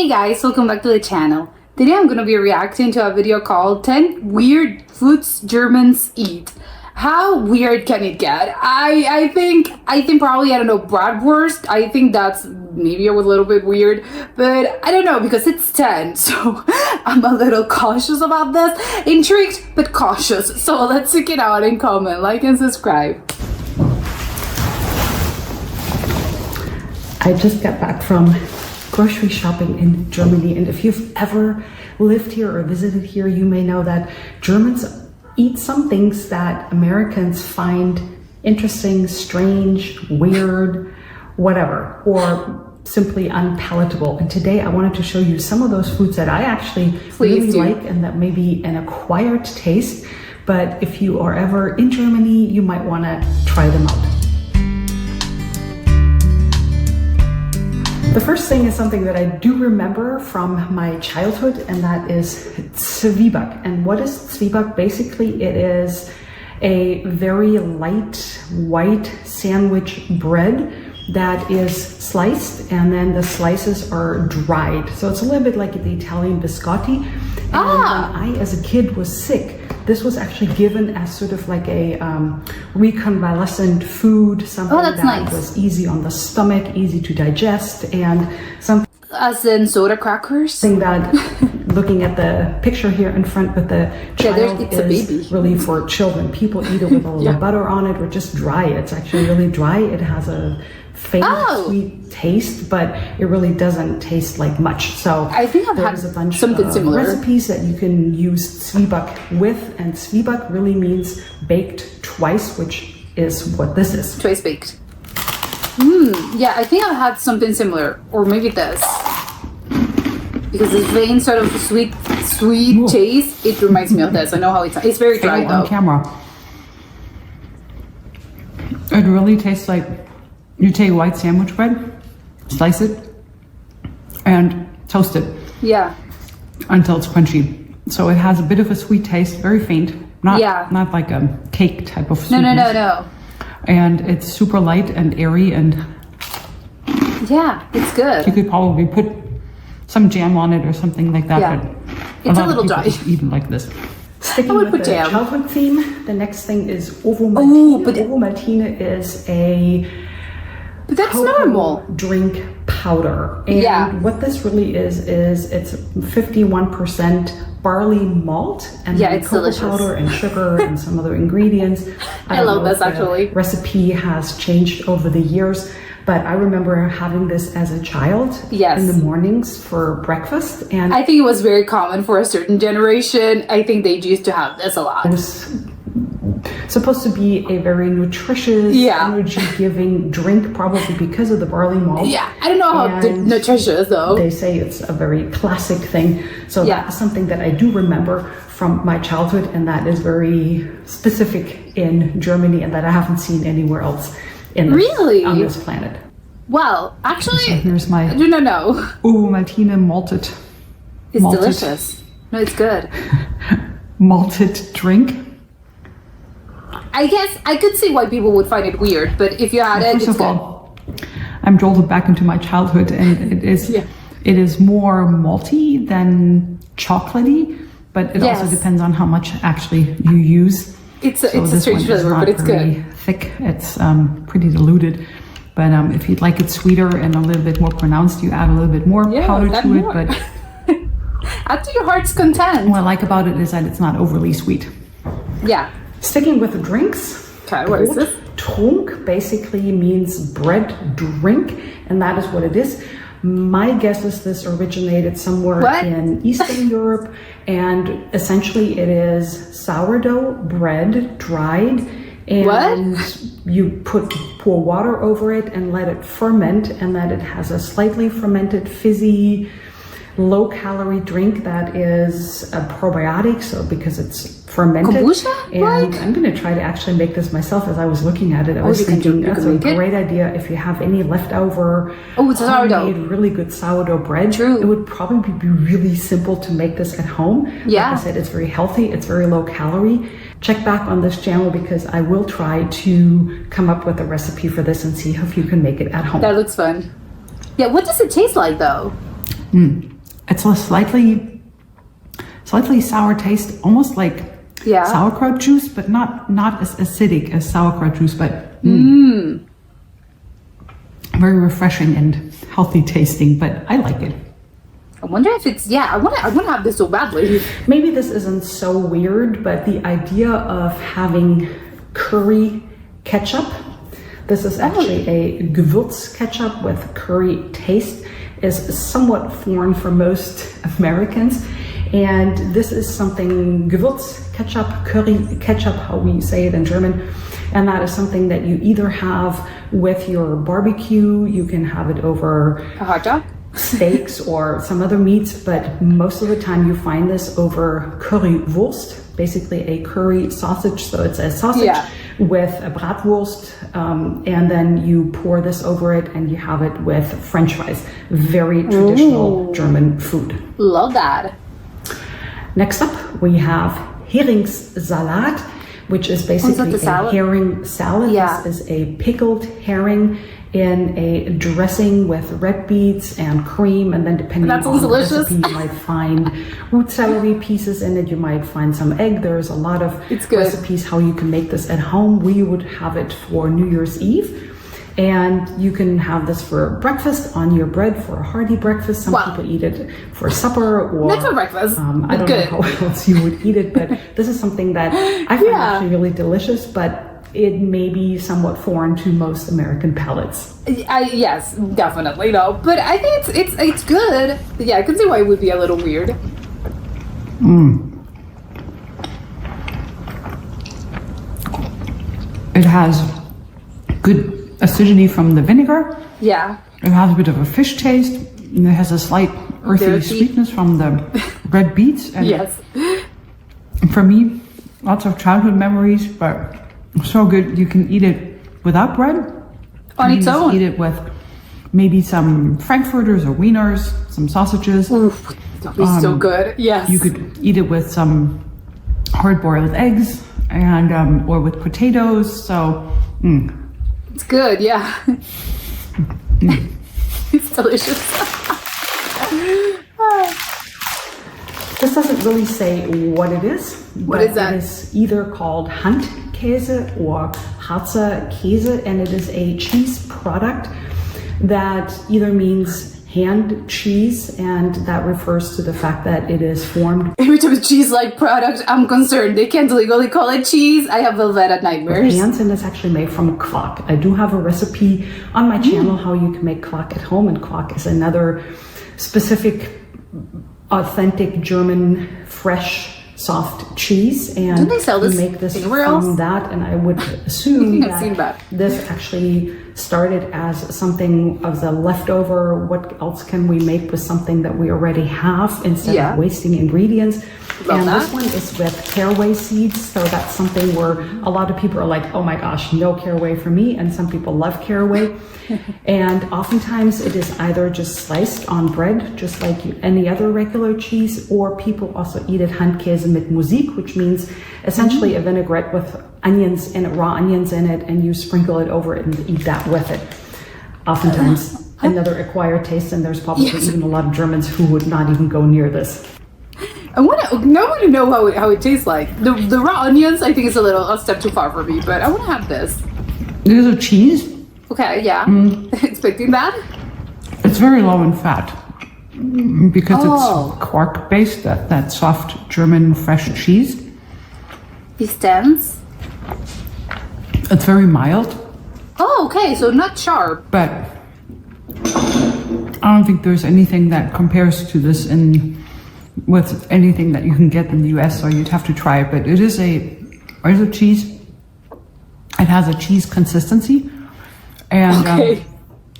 Hey guys, welcome back to the channel. Today I'm gonna be reacting to a video called 10 Weird Foods Germans Eat. How weird can it get? I think probably, I don't know, bratwurst. I think that's maybe a little bit weird, but I don't know because it's 10, so I'm a little cautious about this. Intrigued, but cautious. So let's check it out and comment, like and subscribe. I just got back from grocery shopping in Germany, and if you've ever lived here or visited here, you may know that Germans eat some things that Americans find interesting, strange, weird, whatever, or simply unpalatable. And today I wanted to show you some of those foods that I actually really like and that may be an acquired taste, but if you are ever in Germany, you might want to try them out. The first thing is something that I do remember from my childhood, and that is Zwieback. And what is Zwieback? Basically, it is a very light white sandwich bread that is sliced, and then the slices are dried. So it's a little bit like the Italian biscotti. And when I, as a kid, was sick, this was actually given as sort of like a reconvalescent food, something that was easy on the stomach, easy to digest, and something as in soda crackers. That, looking at the picture here in front with the child, it's a baby. Really for children. People eat it with a little butter on it, or just dry. It's actually really dry. It has a faint sweet taste, but it really doesn't taste like much. So I think I've had a bunch something of similar recipes that you can use Zwieback with, and Zwieback really means baked twice, which is what this is. Twice baked. Yeah, I think I've had something similar, or maybe this, because this vein sort of sweet taste. It reminds me of this. I know how it's very dry though. On camera, it really tastes like you take white sandwich bread, slice it, and toast it. Yeah. Until it's crunchy. So it has a bit of a sweet taste, very faint. Not like a cake type of sweetness. No. And it's super light and airy, and yeah, it's good. You could probably put some jam on it or something like that. Yeah. But it's a little dry. Even like this. Sticking with the jam. childhood theme, the next thing is Ovo Maltine. Ovo Maltine is a that's normal drink powder, and what this really is it's 51% barley malt, and then it's cocoa delicious. Powder and sugar and some other ingredients. I love this actually. Recipe has changed over the years, but I remember having this as a child in the mornings for breakfast, and I think it was very common for a certain generation. I think they used to have this a lot. It was supposed to be a very nutritious, energy-giving drink, probably because of the barley malt. Yeah, I don't know how nutritious though. They say it's a very classic thing. So that's something that I do remember from my childhood, and that is very specific in Germany, and that I haven't seen anywhere else on this planet. Well, actually, so here's my Ovo Maltine malted. It's delicious. No, it's good. Malted drink. I guess I could see why people would find it weird, but if you had it, it's good. I'm jolted back into my childhood, and it is more malty than chocolatey, but it also depends on how much actually you use. It's a strange flavor, but it's good. Thick. It's pretty diluted, but if you'd like it sweeter and a little bit more pronounced, you add a little bit more powder to it. But add to your heart's content. What I like about it is that it's not overly sweet. Yeah. Sticking with the drinks. Okay, what is this? Trunk basically means bread drink, and that is what it is. My guess is this originated somewhere in Eastern Europe, and essentially it is sourdough bread, dried, and you pour water over it and let it ferment, and that it has a slightly fermented, fizzy, low-calorie drink that is a probiotic, so because it's fermented. Kombucha? And I'm going to try to actually make this myself. As I was looking at it, I was thinking that's a great idea if you have any leftover homemade, really good sourdough bread. True. It would probably be really simple to make this at home. Yeah. Like I said, it's very healthy, it's very low calorie. Check back on this channel because I will try to come up with a recipe for this and see if you can make it at home. That looks fun. Yeah, what does it taste like though? it's a slightly sour taste, almost like sauerkraut juice, but not as acidic as sauerkraut juice, but very refreshing and healthy tasting. But I like it. I wonder if it's I want to have this so badly. Maybe this isn't so weird, but the idea of having curry ketchup, this is actually a Gewürz ketchup with curry taste, is somewhat foreign for most Americans. And this is something, Gewürz ketchup, curry ketchup, how we say it in German. And that is something that you either have with your barbecue, you can have it over A hot dog? steaks or some other meats, but most of the time you find this over currywurst, basically a curry sausage. So it's a sausage with a bratwurst, and then you pour this over it and you have it with French fries. Very traditional German food. Love that. Next up, we have Heringssalat, which is basically a herring salad. Yeah. This is a pickled herring in a dressing with red beets and cream, and then depending on the recipe, you might find root celery pieces in it. You might find some egg. There's a lot of recipes how you can make this at home. We would have it for New Year's Eve. And you can have this for breakfast on your bread for a hearty breakfast. Some people eat it for supper or not for breakfast. I don't know how else you would eat it, but this is something that I find actually really delicious, but it may be somewhat foreign to most American palates. Yes, definitely no. But I think it's good. Yeah, I can see why it would be a little weird. It has good acidity from the vinegar. Yeah. It has a bit of a fish taste. And it has a slight earthy sweetness from the red beets. And for me, lots of childhood memories, but so good. You can eat it without bread. On its own. Eat it with maybe some frankfurters or wieners, some sausages. Oof, that'd be so good. Yes. You could eat it with some hard-boiled eggs and or with potatoes. So. It's good, yeah. It's delicious. This doesn't really say what it is. What is that? It is either called Handkäse or Harzer Käse, and it is a cheese product that either means hand cheese, and that refers to the fact that it is formed. Every time a cheese-like product, I'm concerned. They can't legally call it cheese. I have Velveeta nightmares. Hands, and it's actually made from quark. I do have a recipe on my channel how you can make quark at home, and quark is another specific, authentic German, fresh, soft cheese. And don't they sell this make this anywhere from else? that, and I would assume that this actually started as something of the leftover. What else can we make with something that we already have instead of wasting ingredients? This one is with caraway seeds, so that's something where a lot of people are like, oh my gosh, no caraway for me, and some people love caraway. And oftentimes it is either just sliced on bread, just like any other regular cheese, or people also eat it Handkäse mit Musik, which means essentially a vinaigrette with onions in it, raw onions in it, and you sprinkle it over it and eat that with it. Oftentimes another acquired taste, and there's probably even a lot of Germans who would not even go near this. I want to know how it tastes like. The raw onions, I think, is a step too far for me, but I want to have this. It is a cheese. Okay, yeah. Expecting that? It's very low in fat because it's quark based, that soft German fresh cheese. It stands? It's very mild. Oh, okay, so not sharp. But I don't think there's anything that compares to this with anything that you can get in the US, so you'd have to try it. But it is a cheese. It has a cheese consistency, and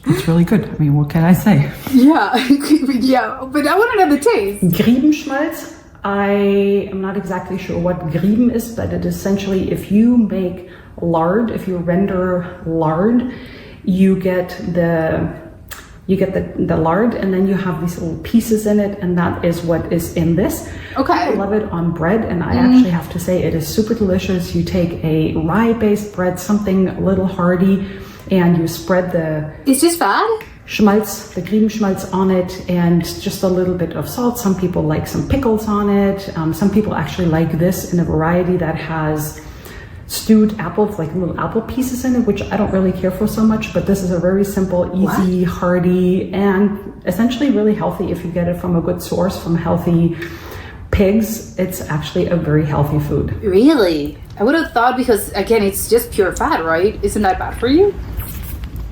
it's really good. I mean, what can I say? Yeah, yeah, but I want to know the taste. Griebenschmalz. I am not exactly sure what grieben is, but it essentially, if you make lard, if you render lard, you get the lard, and then you have these little pieces in it, and that is what is in this. Okay. I love it on bread, and I actually have to say it is super delicious. You take a rye-based bread, something a little hearty, and you spread the... It's just fat? schmaltz, the Griebenschmaltz on it, and just a little bit of salt. Some people like some pickles on it. Some people actually like this in a variety that has stewed apples, like little apple pieces in it, which I don't really care for so much, but this is a very simple, easy, hearty, and essentially really healthy if you get it from a good source, from healthy pigs. It's actually a very healthy food. Really? I would have thought, because again, it's just pure fat, right? Isn't that bad for you?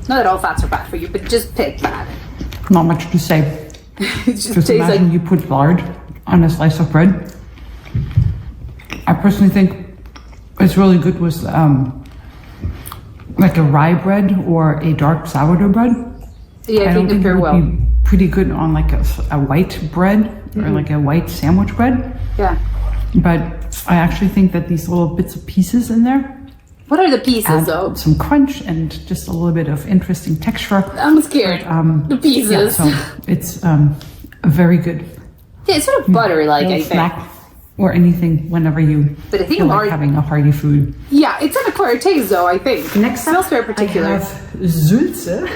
Not that all fats are bad for you, but just pig fat. Not much to say. It just Just tastes imagine like... you put lard on a slice of bread. I personally think it's really good with like a rye bread or a dark sourdough bread. Yeah, I think they it pair would well. be pretty good on like a white bread or like a white sandwich bread. Yeah. But I actually think that these little bits of pieces in there What are the pieces, add though? some crunch and just a little bit of interesting texture. I'm scared. The pieces. Yeah, so it's very good. Yeah, it's sort of buttery, like, I Little think. snack or anything whenever you But I think feel like lard- having a hearty food. Yeah, it's an acquired taste, though, I think. Next It smells up, very particular. I have Sülze,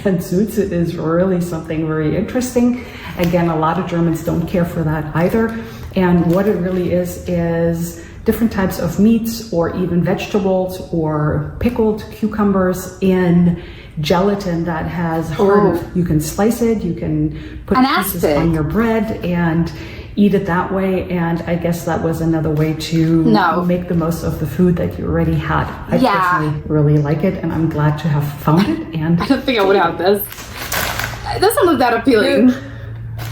and Sülze is really something very interesting. Again, a lot of Germans don't care for that either. And what it really is different types of meats or even vegetables or pickled cucumbers in gelatin that has hardened. You can slice it, you can put An pieces aspic. on your bread and eat it that way. And I guess that was another way to make the most of the food that you already had. I personally really like it, and I'm glad to have found it. And I don't think I would have this. It doesn't look that appealing.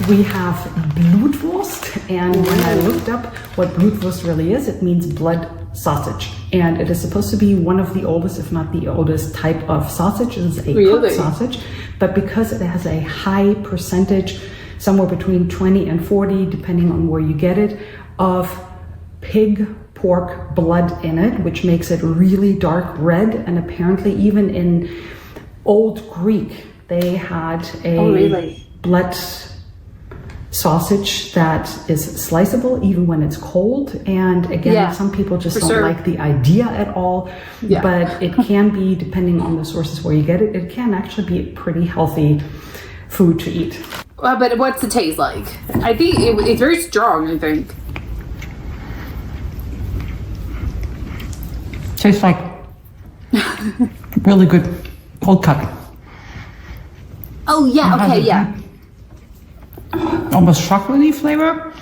we have Blutwurst, and when I looked up what Blutwurst really is, it means blood sausage. And it is supposed to be one of the oldest, if not the oldest, type of sausage. It is a cooked sausage, but because it has a high percentage, somewhere between 20 and 40, depending on where you get it, of pig pork blood in it, which makes it really dark red. And apparently even in Old Greek, they had a blood sausage that is sliceable even when it's cold. And again, some people just don't like the idea at all, but it can be, depending on the sources where you get it, it can actually be a pretty healthy food to eat. But what's the taste like? I think it's very strong, I think. Tastes like really good cold cut. Oh, yeah, okay, yeah. Almost chocolatey flavor.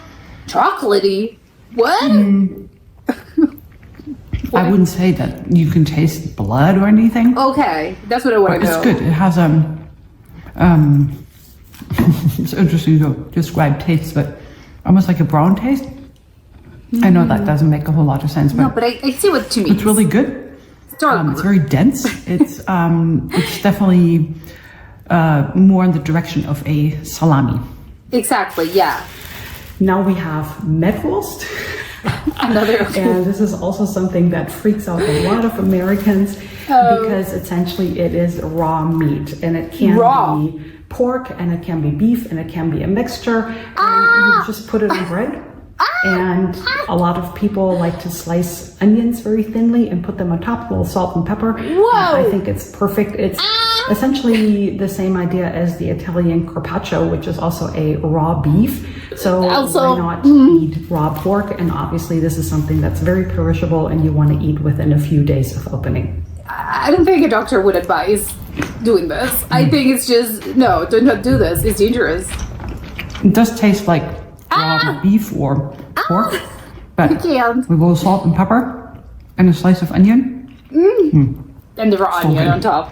Chocolatey? What? I wouldn't say that you can taste blood or anything. Okay, that's what I want to know. It's good. It has it's interesting to describe taste, but almost like a brown taste. I know that doesn't make a whole lot of sense, but No, but I see what you mean. it's really good. Dark. It's very dense. It's definitely more in the direction of a salami. Exactly, yeah. Now we have Mettwurst. Another. And this is also something that freaks out a lot of Americans because essentially it is raw meat, and it can be pork, and it can be beef, and it can be a mixture, and you just put it on bread. And a lot of people like to slice onions very thinly and put them on top, a little salt and pepper. I think it's perfect. It's essentially the same idea as the Italian carpaccio, which is also a raw beef. So why not eat raw pork? And obviously this is something that's very perishable and you want to eat within a few days of opening. I don't think a doctor would advise doing this. I think it's just, no, do not do this. It's dangerous. It does taste like raw beef or pork, but with a little salt and pepper and a slice of onion. And the raw onion on top.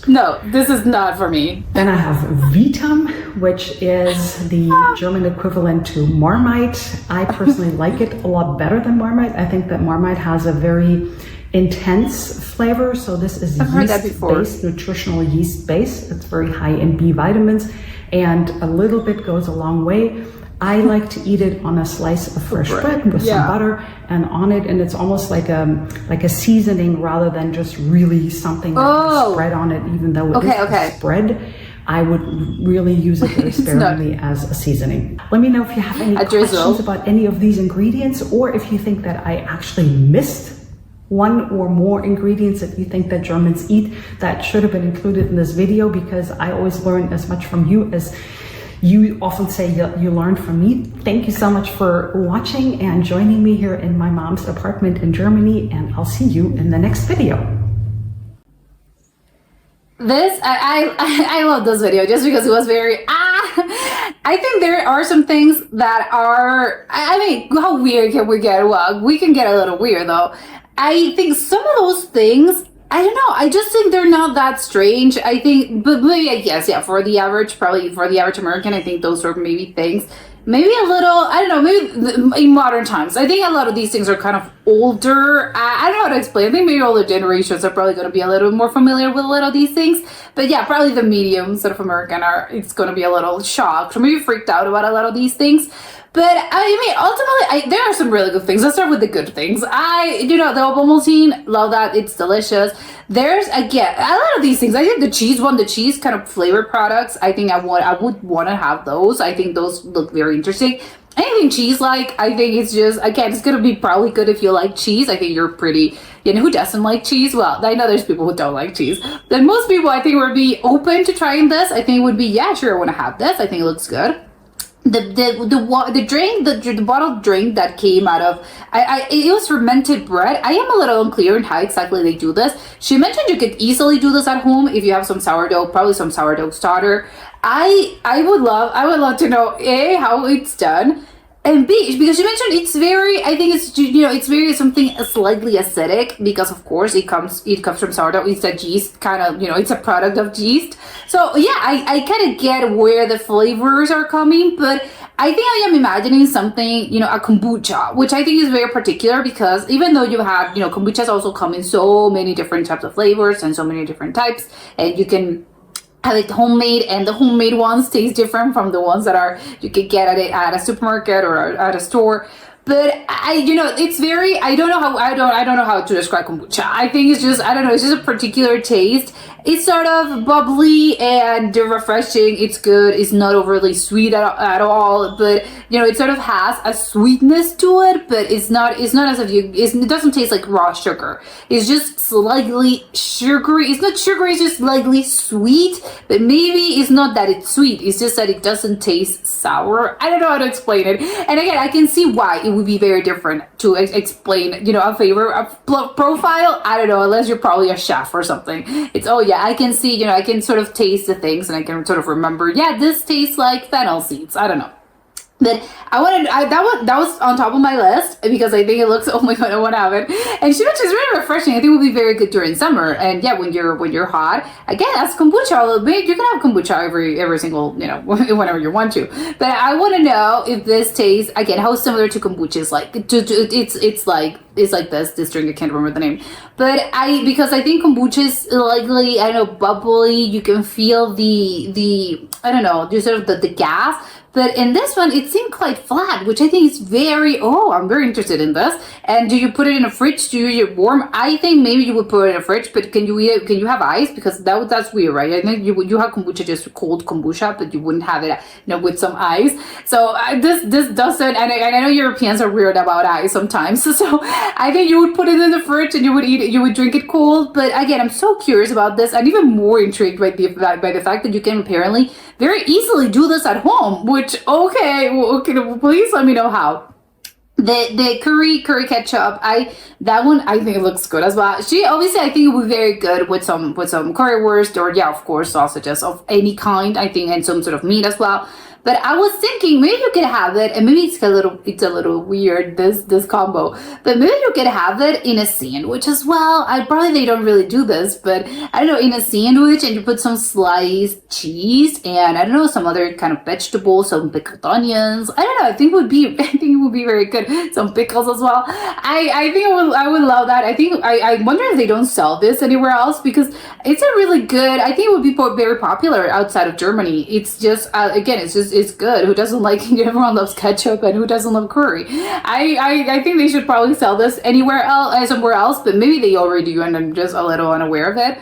No, this is not for me. Then I have Vitam, which is the German equivalent to Marmite. I personally like it a lot better than Marmite. I think that Marmite has a very intense flavor. So this is yeast-based, nutritional yeast-based. It's very high in B vitamins, and a little bit goes a long way. I like to eat it on a slice of fresh bread with some butter and on it, and it's almost like a seasoning rather than just really something that has spread on it. Even though it is a spread, I would really use it very sparingly as a seasoning. Let me know if you have any questions about any of these ingredients, or if you think that I actually missed one or more ingredients that you think that Germans eat that should have been included in this video, because I always learn as much from you as you often say you learned from me. Thank you so much for watching and joining me here in my mom's apartment in Germany, and I'll see you in the next video. I love this video just because it was very, I think there are some things that are, I mean, how weird can we get? Well, we can get a little weird though. I think some of those things, I don't know, I just think they're not that strange. I think, but maybe, yes, yeah, for the average, probably for the average American, I think those are maybe things, maybe a little, I don't know, maybe in modern times. I think a lot of these things are kind of older. I don't know how to explain. I think maybe older generations are probably going to be a little more familiar with a lot of these things. But yeah, probably the medium sort of American it's going to be a little shocked or maybe freaked out about a lot of these things. But I mean, ultimately, there are some really good things. Let's start with the good things. The Ovomaltine, love that. It's delicious. There's, again, a lot of these things. I think the cheese kind of flavored products, I think I would want to have those. I think those look very interesting. Anything cheese-like, I think it's just, again, it's going to be probably good if you like cheese. I think you're pretty, who doesn't like cheese? Well, I know there's people who don't like cheese. But most people, I think, would be open to trying this. I think it would be, yeah, sure, I want to have this. I think it looks good. The drink, the bottled drink that came out of, it was fermented bread. I am a little unclear on how exactly they do this. She mentioned you could easily do this at home if you have some sourdough, probably some sourdough starter. I would love to know A, how it's done, and B, because she mentioned it's very, I think it's, it's very something slightly acidic, because of course it comes from sourdough. It's a yeast kind of, it's a product of yeast. So yeah, I kind of get where the flavors are coming, but I think I am imagining something, a kombucha, which I think is very particular, because even though you have, kombuchas also come in so many different types of flavors and so many different types, and you can have it homemade, and the homemade ones taste different from the ones that you could get at a supermarket or at a store. But it's very, I don't know how to describe kombucha. I think it's just, it's just a particular taste. It's sort of bubbly and refreshing. It's good. It's not overly sweet at all, but it sort of has a sweetness to it, but it's not as if it doesn't taste like raw sugar. It's just slightly sugary. It's not sugary, it's just slightly sweet, but maybe it's not that it's sweet. It's just that it doesn't taste sour. I don't know how to explain it. And again, I can see why it would be very different to explain, a flavor profile. I don't know, unless you're probably a chef or something. It's, oh yeah, I can see, I can sort of taste the things, and I can sort of remember, yeah, this tastes like fennel seeds. I don't know. But that was on top of my list, because I think it looks, oh my god, I want to have it. And she mentioned it's really refreshing. I think it would be very good during summer. And yeah, when you're hot, again, that's kombucha a little bit. You can have kombucha every single, whenever you want to. But I want to know if this tastes, again, how similar to kombucha is like. It's like this drink, I can't remember the name. But because I think kombucha is likely, I don't know, bubbly. You can feel the I don't know, just sort of the gas. But in this one, it seemed quite flat, which I think is very, I'm very interested in this. And do you put it in a fridge? Do you eat it warm? I think maybe you would put it in a fridge, but can you eat it? Can you have ice? Because that's weird, right? I think you have kombucha, just cold kombucha, but you wouldn't have it, with some ice. So this doesn't, and I know Europeans are weird about ice sometimes. So I think you would put it in the fridge and you would eat it, you would drink it cold. But again, I'm so curious about this. I'm even more intrigued by the fact that you can apparently very easily do this at home, which, okay, please let me know how. The curry ketchup, that one I think it looks good as well. She obviously, I think it would be very good with some currywurst, or yeah, of course, sausages of any kind, I think, and some sort of meat as well. But I was thinking maybe you could have it, and maybe it's a little weird, this combo, but maybe you could have it in a sandwich as well. They don't really do this, but I don't know, in a sandwich, and you put some sliced cheese and I don't know, some other kind of vegetables, some pickled onions. I don't know, I think it would be very good. Some pickles as well. I think I would love that. I wonder if they don't sell this anywhere else, because it's a really good, I think it would be very popular outside of Germany. It's just, again, it's good. Who doesn't like, everyone loves ketchup, and who doesn't love curry? I think they should probably sell this somewhere else, but maybe they already do, and I'm just a little unaware of it.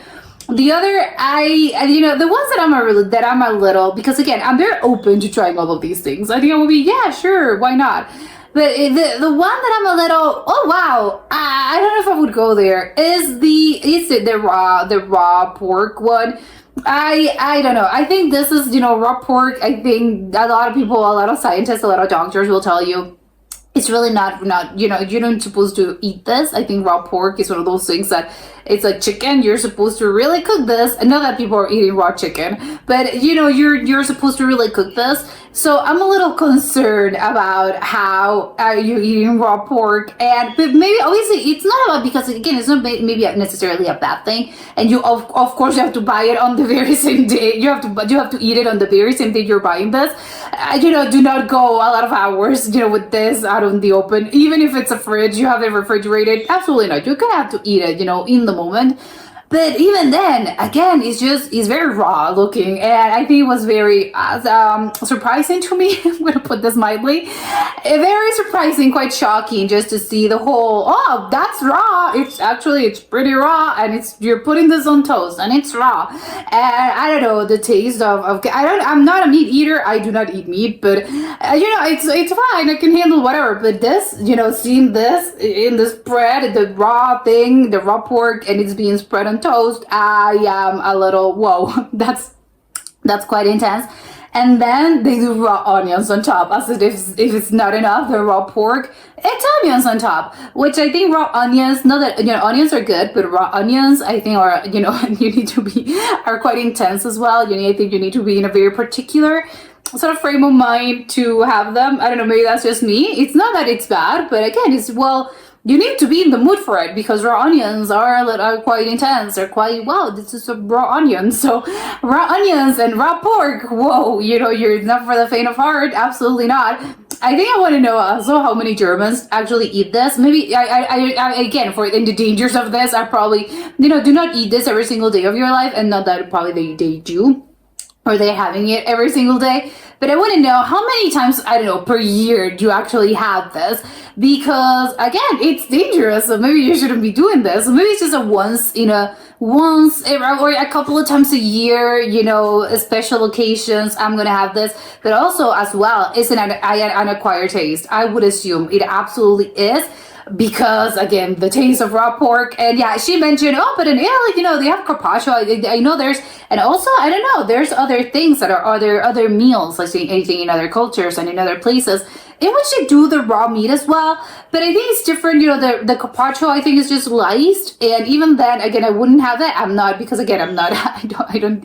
The other, the ones that I'm a little, because again, I'm very open to trying all of these things. I think it would be, yeah, sure, why not? But the one that I'm a little, oh wow, I don't know if I would go there. Is the raw pork one? I don't know. I think this is, raw pork. I think a lot of people, a lot of scientists, a lot of doctors will tell you it's really not you're not supposed to eat this. I think raw pork is one of those things that it's like chicken. You're supposed to really cook this. I know that people are eating raw chicken, but you're supposed to really cook this. So I'm a little concerned about how you're eating raw pork, but maybe obviously it's not about, because again, it's not maybe necessarily a bad thing. And you of course you have to buy it on the very same day. You have to eat it on the very same day you're buying this. Do not go a lot of hours with this out in the open. Even if it's a fridge, you have it refrigerated. Absolutely not. You're gonna have to eat it in the moment. But even then, again, it's very raw looking, and I think it was very surprising to me. I'm going to put this mildly. Very surprising, quite shocking, just to see the whole, oh, that's raw. It's pretty raw, and you're putting this on toast, and it's raw. And I don't know, the taste I'm not a meat eater. I do not eat meat, but it's fine. I can handle whatever. But this, seeing this in this bread, the raw thing, the raw pork, and it's being spread on toast, I am a little, whoa, that's quite intense. And then they do raw onions on top, as if it's not enough, the raw pork, it's onions on top, which I think raw onions, not that, onions are good, but raw onions, I think are, are quite intense as well. I think you need to be in a very particular sort of frame of mind to have them. I don't know, maybe that's just me. It's not that it's bad, but again, you need to be in the mood for it, because raw onions are quite intense. They're quite, wow, this is a raw onion. So raw onions and raw pork, whoa, you're not for the faint of heart. Absolutely not. I think I want to know also how many Germans actually eat this. Maybe, I again, in the dangers of this, I probably, do not eat this every single day of your life. And not that probably they do, or they're having it every single day. But I want to know how many times, I don't know, per year do you actually have this? Because again, it's dangerous. So maybe you shouldn't be doing this. Maybe it's just once or a couple of times a year, special occasions, I'm going to have this. But also as well, it's an acquired taste. I would assume it absolutely is. Because again, the taste of raw pork, and yeah, she mentioned, but in Italy, they have carpaccio. I know and also I don't know, there's other things that are other meals, like anything in other cultures and in other places in which they do the raw meat as well. But I think it's different. The carpaccio, I think, is just sliced, and even then, again, I wouldn't have that. I'm not, because again, I'm not. I don't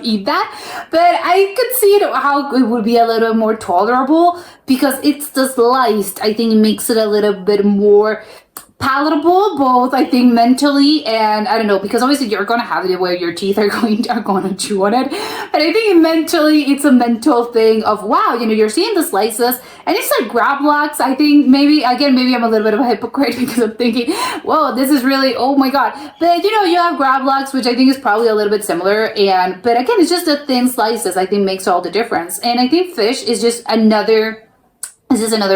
eat that. But I could see how it would be a little more tolerable, because it's the sliced. I think it makes it a little bit more palatable, both I think mentally, and I don't know, because obviously you're gonna have it where your teeth are going to chew on it, but I think mentally it's a mental thing of, wow, you're seeing the slices and it's like Gravlax. I think maybe I'm a little bit of a hypocrite, because I'm thinking, whoa, this is really, oh my god. But you have Gravlax, which I think is probably a little bit similar, but again, it's just the thin slices I think makes all the difference. And I think fish is just another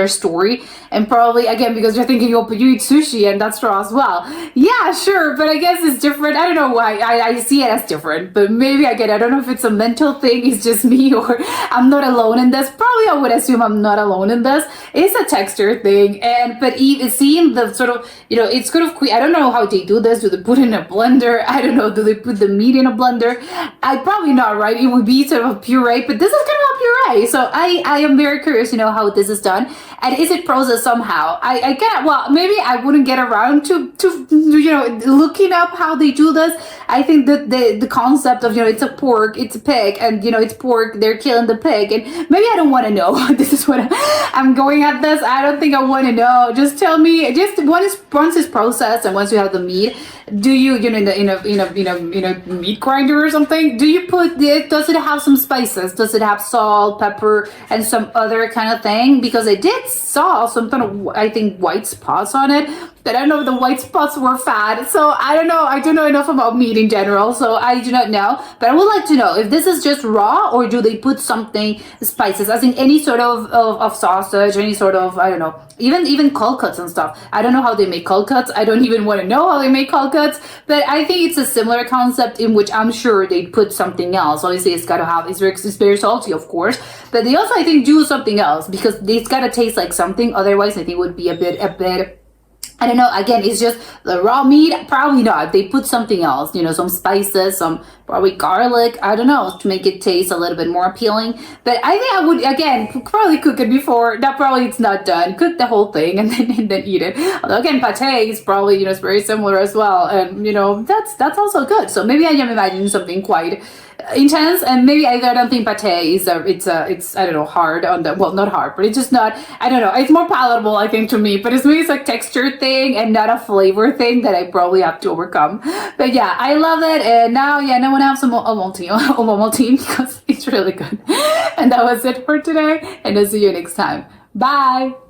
story. And probably, again, because you're thinking, but you eat sushi and that's raw as well. Yeah, sure, but I guess it's different. I don't know why I see it as different, but maybe, again, I don't know if it's a mental thing, it's just me, or I'm not alone in this. Probably I would assume I'm not alone in this. It's a texture thing, but seeing the sort of, it's sort of, I don't know how they do this. Do they put it in a blender? I don't know. Do they put the meat in a blender? Probably not, right? It would be sort of a puree, but this is kind of a puree. So I am very curious, how this is done, and is it processed somehow? I get, well, maybe I wouldn't get around to looking up how they do this. I think that the concept of, it's a pork, it's a pig, and it's pork, they're killing the pig, and maybe I don't want to know. This is what I'm going at this. I don't think I want to know. Just tell me, just once it's processed and once you have the meat, do you, in a meat grinder or something, do you put it, does it have some spices? Does it have salt, pepper, and some other kind of thing? Because I did saw some kind of, I think, white spots on it. But I don't know if the white spots were fat. So I don't know. I don't know enough about meat in general. So I do not know. But I would like to know if this is just raw or do they put something, spices, as in any sort of sausage, any sort of, I don't know, even cold cuts and stuff. I don't know how they make cold cuts. I don't even want to know how they make cold cuts. But I think it's a similar concept in which I'm sure they put something else. Obviously, it's got to have, it's very salty, of course. But they also, I think, do something else because it's got to taste like something. Otherwise, I think it would be a bit I don't know, again, it's just the raw meat, probably not. They put something else, you know, some spices, some probably garlic, I don't know, to make it taste a little bit more appealing. But I think I would, again, probably cook it before, that probably it's not done. Cook the whole thing and then eat it. Although again, pate is probably, you know, it's very similar as well. And, you know, that's also good. So maybe I am imagining something quite intense, and maybe I don't think pate is it's I don't know, hard on the, well, not hard, but it's just not, I don't know, it's more palatable I think to me, but it's maybe it's a texture thing and not a flavor thing that I probably have to overcome. But yeah, I love it, and now I want to have some Ovaltine because it's really good. And that was it for today, and I'll see you next time. Bye.